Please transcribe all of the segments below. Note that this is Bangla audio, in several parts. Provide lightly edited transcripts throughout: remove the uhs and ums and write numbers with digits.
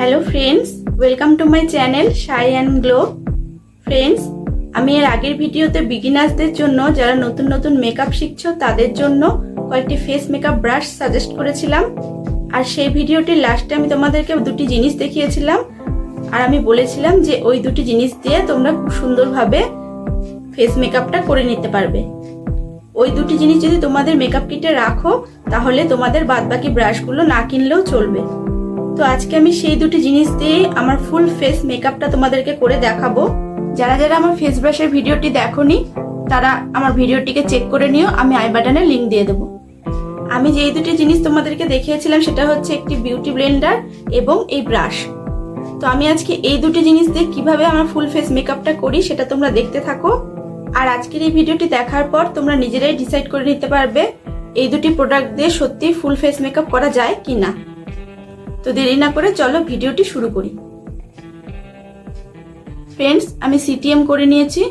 Hello friends, welcome to my channel shy and glow. Friends, আমি এর আগের ভিডিওতে বিগিনার্সদের জন্য যারা নতুন নতুন মেকআপ শিখছো তাদের জন্য কয়েকটি ফেস মেকআপ ব্রাশ সাজেস্ট করেছিলাম। আর সেই ভিডিওটির লাস্টে আমি তোমাদেরকে দুটি জিনিস দেখিয়েছিলাম আর আমি বলেছিলাম যে ওই দুটি জিনিস দিয়ে তোমরা খুব সুন্দরভাবে ফেস মেকআপটা করে নিতে পারবে। ওই দুটি জিনিস যদি তোমাদের মেকআপ কিটে রাখো তাহলে তোমাদের বাদবাকি ব্রাশগুলো না কিনলেও চলবে। তো আজকে আমি সেই দুটি জিনিস দিয়ে আমার ফুল ফেস মেকআপটা তোমাদেরকে করে দেখাবো। যারা যারা আমার ফেস ব্রাশের ভিডিওটি দেখোনি তারা আমার ভিডিওটিকে চেক করে নিও, আমি আই বাটনে লিংক দিয়ে দেবো। আমি যেই দুটি জিনিস তোমাদেরকে দেখিয়েছিলাম সেটা হচ্ছে একটি বিউটি ব্লেন্ডার এবং এই ব্রাশ। তো আমি আজকে এই দুটি জিনিস দিয়ে কিভাবে আমার ফুল ফেস মেকআপটা করি সেটা তোমরা দেখতে থাকো। আর আজকের এই ভিডিওটি দেখার পর তোমরা নিজেরাই ডিসাইড করে নিতে পারবে এই দুটি প্রোডাক্ট দিয়ে সত্যি ফুল ফেস মেকআপ করা যায় কিনা। তো দেরি না করে চলো ভিডিওটি শুরু করি। ফ্রেন্ডস, আমি সিটিএম করে নিয়েছি।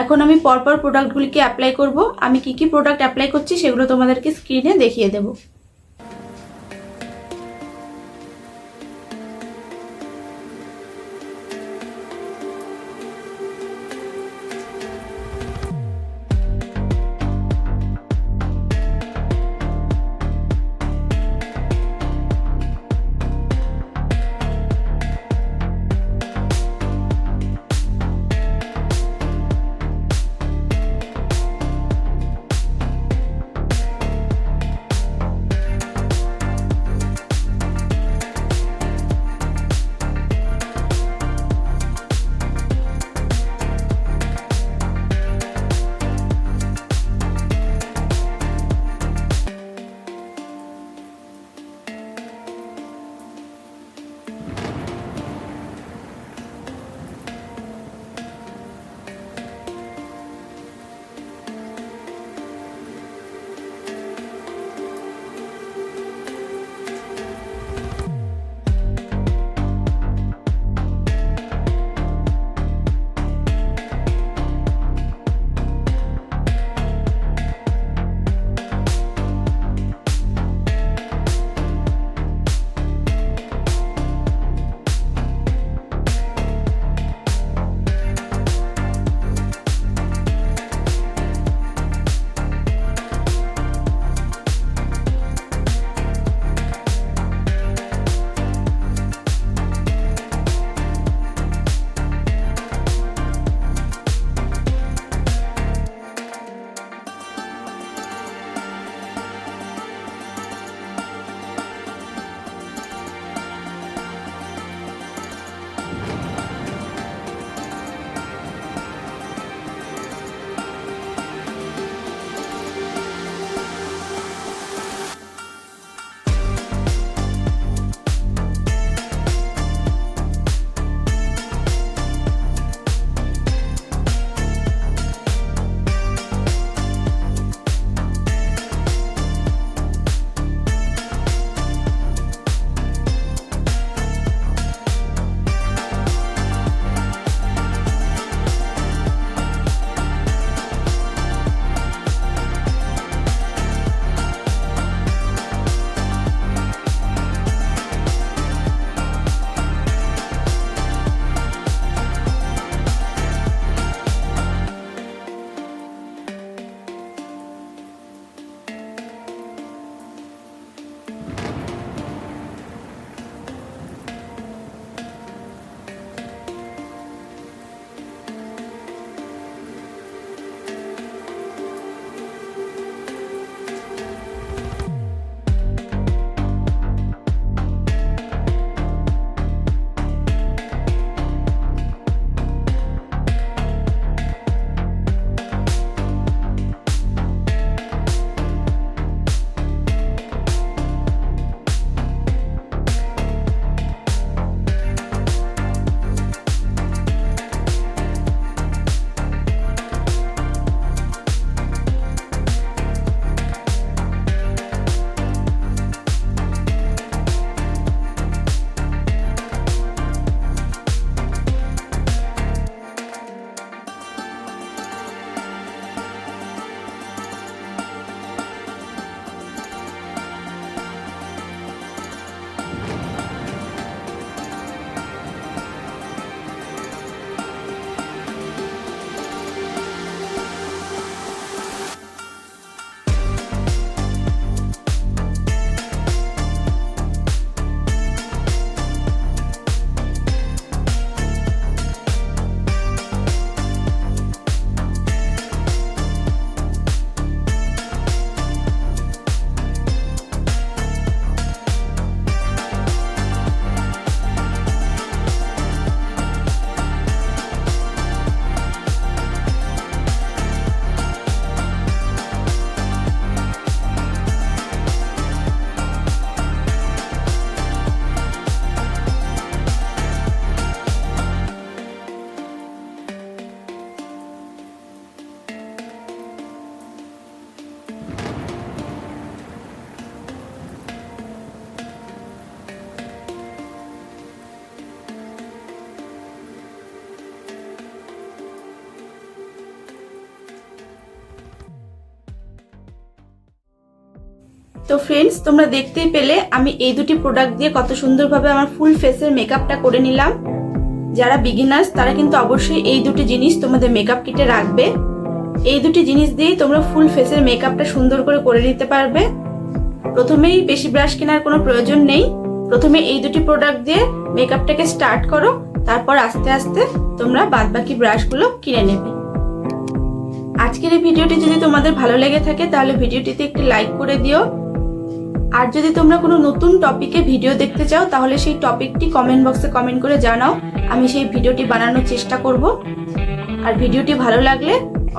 এখন আমি পরপর প্রোডাক্টগুলিকে অ্যাপ্লাই করব। আমি কি কি প্রোডাক্ট অ্যাপ্লাই করছি সেগুলো তোমাদেরকে স্ক্রিনে দেখিয়ে দেবো। তো ফ্রেন্ডস, তোমরা দেখতেই পেলে আমি এই দুটি প্রোডাক্ট দিয়ে কত সুন্দরভাবে আমার ফুল ফেসের মেকআপটা করে নিলাম। যারা বিগিনার্স তারা কিন্তু অবশ্যই এই দুটি জিনিস তোমাদের মেকআপ কিটে রাখবে। এই দুটি জিনিস দিয়েই তোমরা ফুল ফেসের মেকআপটা সুন্দর করে নিতে পারবে। প্রথমেই বেশি ব্রাশ কেনার কোনো প্রয়োজন নেই। প্রথমে এই দুটি প্রোডাক্ট দিয়ে মেকআপটাকে স্টার্ট করো, তারপর আস্তে আস্তে তোমরা বাদবাকি ব্রাশগুলো কিনে নেবে। আজকের এই ভিডিওটি যদি তোমাদের ভালো লেগে থাকে তাহলে ভিডিওটিতে একটি লাইক করে দিও। আর যদি তোমরা কোনো নতুন টপিকে ভিডিও দেখতে চাও তাহলে সেই টপিকটি কমেন্ট বক্সে কমেন্ট করে জানাও, আমি সেই ভিডিওটি বানানোর চেষ্টা করব। আর ভিডিওটি ভালো লাগলে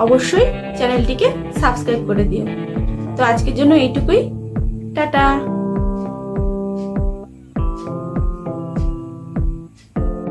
অবশ্যই চ্যানেলটিকে সাবস্ক্রাইব করে দিও। তো আজকের জন্য এইটুকুই, টাটা।